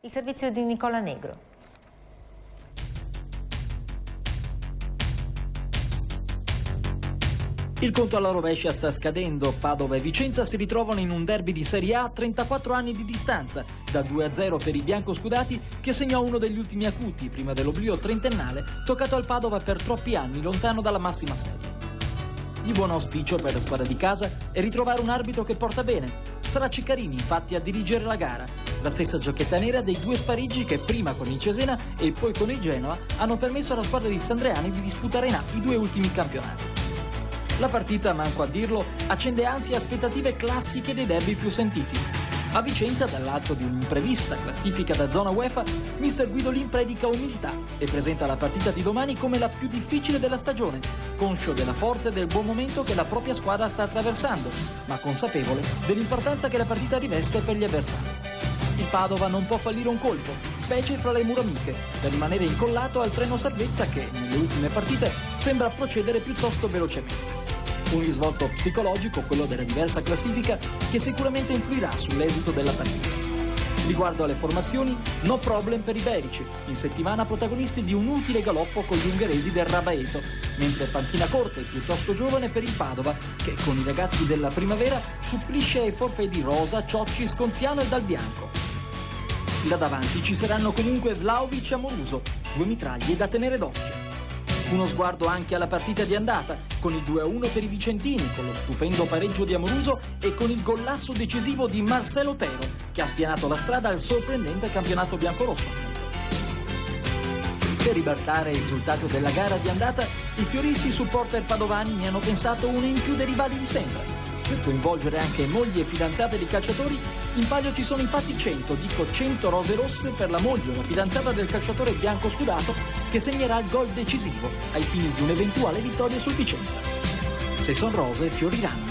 Il servizio di Nicola Negro. Il conto alla rovescia sta scadendo. Padova e Vicenza si ritrovano in un derby di Serie A a 34 anni di distanza, da 2-0 per i biancoscudati, che segnò uno degli ultimi acuti prima dell'oblio trentennale toccato al Padova per troppi anni lontano dalla massima serie. Di buon auspicio per la squadra di casa è ritrovare un arbitro che porta bene. Sarà Ceccarini infatti a dirigere la gara, la stessa giacchetta nera dei due spareggi che prima con il Cesena e poi con il Genoa hanno permesso alla squadra di Sandreani di disputare in A i due ultimi campionati. La partita, manco a dirlo, accende ansie e aspettative classiche dei derby più sentiti. A Vicenza, dall'alto di un'imprevista classifica da zona UEFA, mister Guidolin predica umiltà e presenta la partita di domani come la più difficile della stagione, conscio della forza e del buon momento che la propria squadra sta attraversando, ma consapevole dell'importanza che la partita riveste per gli avversari. Il Padova non può fallire un colpo, specie fra le mura amiche, per rimanere incollato al treno salvezza che, nelle ultime partite, sembra procedere piuttosto velocemente. Un risvolto psicologico, quello della diversa classifica, che sicuramente influirà sull'esito della partita. Riguardo alle formazioni, no problem per i iberici, in settimana protagonisti di un utile galoppo con gli ungheresi del Rabaeto, mentre panchina corta e piuttosto giovane per il Padova, che con i ragazzi della primavera supplisce ai forfei di Rosa, Ciocci, Sconziano e Dal Bianco. Là davanti ci saranno comunque Vlahovic e Amoruso, due mitraglie da tenere d'occhio. Uno sguardo anche alla partita di andata, con il 2-1 per i vicentini, con lo stupendo pareggio di Amoruso e con il gollasso decisivo di Marcelo Otero, che ha spianato la strada al sorprendente campionato biancorosso. Per ribaltare il risultato della gara di andata, i fioristi supporter padovani ne hanno pensato uno in più dei rivali di sempre. Per coinvolgere anche mogli e fidanzate di calciatori, in palio ci sono infatti 100 rose rosse per la moglie, una fidanzata del calciatore bianco scudato, che segnerà il gol decisivo ai fini di un'eventuale vittoria sul Vicenza. Se son rose, fioriranno.